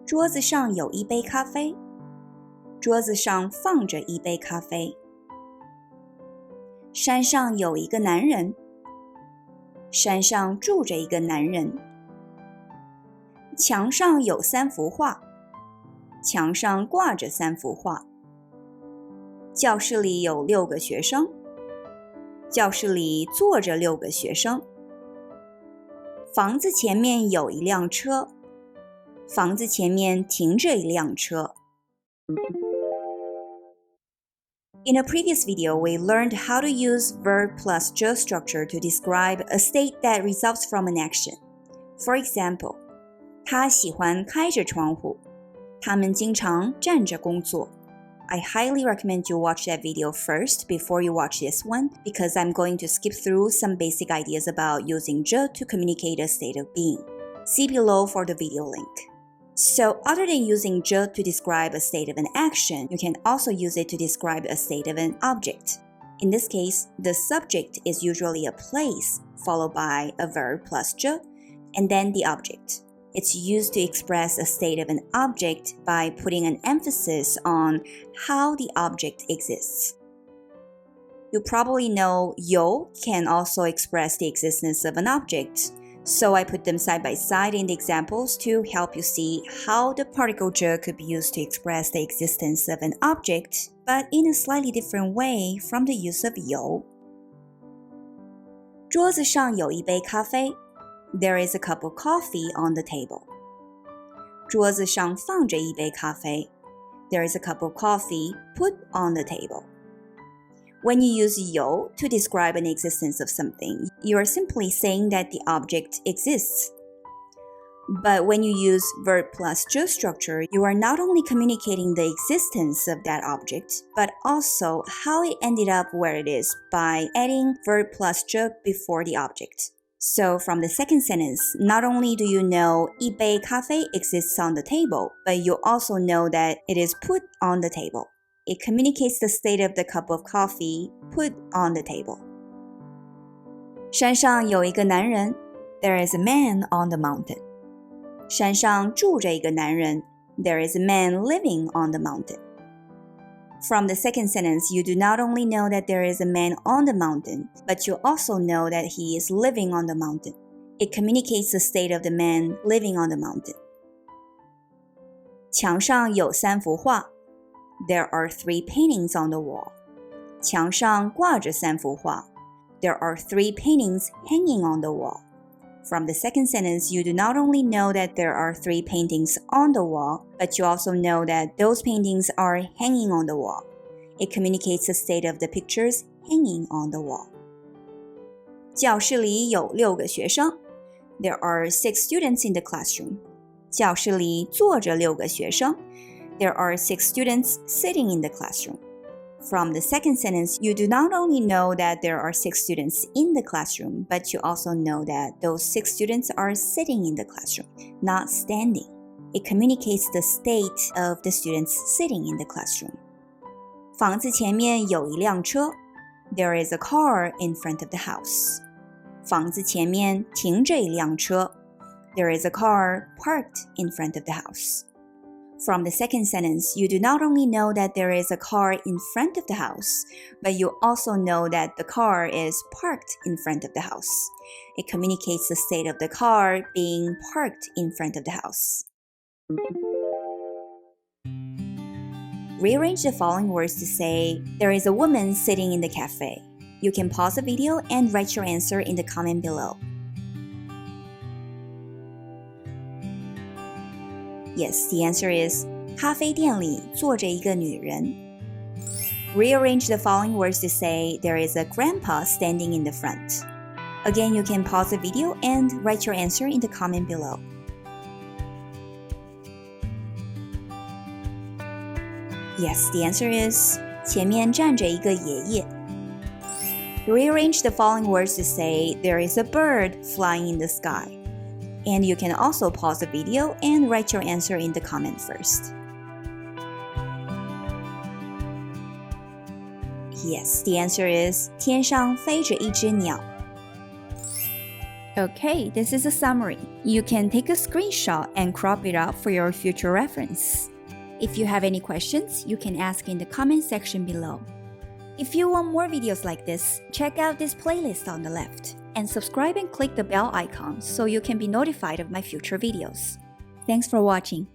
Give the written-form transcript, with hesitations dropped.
桌子上有一杯咖啡。桌子上放着一杯咖啡。山上有一个男人。山上住着一个男人。墙上有3幅画。墙上挂着3幅画。教室里有6个学生。教室里坐着6个学生。房子前面有一辆车。房子前面停着一辆车。In a previous video, we learned how to use verb plus j structure to describe a state that results from an action. For example, 他喜欢开着窗户。他们经常站着工作。I highly recommend you watch that video first before you watch this one, because I'm going to skip through some basic ideas about using j to communicate a state of being. See below for the video link. So other than using j to describe a state of an action, you can also use it to describe a state of an object. In this case, the subject is usually a place, followed by a verb plus j, and then the object. It's used to express a state of an object by putting an emphasis on how the object exists. You probably know 有 can also express the existence of an object, so I put them side by side in the examples to help you see how the particle 着 could be used to express the existence of an object, but in a slightly different way from the use of 有。桌子上有一杯咖啡。There is a cup of coffee on the table. 桌子上放着一杯咖啡。There is a cup of coffee put on the table. When you use 有 to describe an existence of something, you are simply saying that the object exists. But when you use verb plus j structure, you are not only communicating the existence of that object, but also how it ended up where it is by adding verb plus j before the object. So from the second sentence, not only do you know 一杯咖啡 exists on the table, but you also know that it is put on the table. It communicates the state of the cup of coffee put on the table. 山上有一个男人。There is a man on the mountain. 山上住着一个男人。There is a man living on the mountain. From the second sentence, you do not only know that there is a man on the mountain, but you also know that he is living on the mountain. It communicates the state of the man living on the mountain. 墙上有3幅画。There are 3 paintings on the wall. 墙上挂着3幅画。There are 3 paintings hanging on the wall. From the second sentence, you do not only know that there are 3 paintings on the wall, but you also know that those paintings are hanging on the wall. It communicates the state of the pictures hanging on the wall. 教室里有6个学生。There are 6 students in the classroom. 教室里坐着6个学生。There are 6 students sitting in the classroom. From the second sentence, you do not only know that there are 6 students in the classroom, but you also know that those 6 students are sitting in the classroom, not standing. It communicates the state of the students sitting in the classroom. 房子前面有一辆车。There is a car in front of the house. 房子前面停着一辆车。There is a car parked in front of the house. From the second sentence, you do not only know that there is a car in front of the house, but you also know that the car is parked in front of the house. It communicates the state of the car being parked in front of the house. Rearrange the following words to say, there is a woman sitting in the cafe. You can pause the video and write your answer in the comment below. Yes, the answer is 咖啡店里坐着一个女人。Rearrange the following words to say there is a grandpa standing in the front. Again, you can pause the video and write your answer in the comment below. Yes, the answer is 前面站着一个爷爷。Rearrange the following words to say there is a bird flying in the sky. And you can also pause the video and write your answer in the comment first. Yes, the answer is 天上飞着一只鸟。Okay, this is a summary. You can take a screenshot and crop it out for your future reference. If you have any questions, you can ask in the comment section below. If you want more videos like this, check out this playlist on the left and subscribe and click the bell icon so you can be notified of my future videos. Thanks for watching.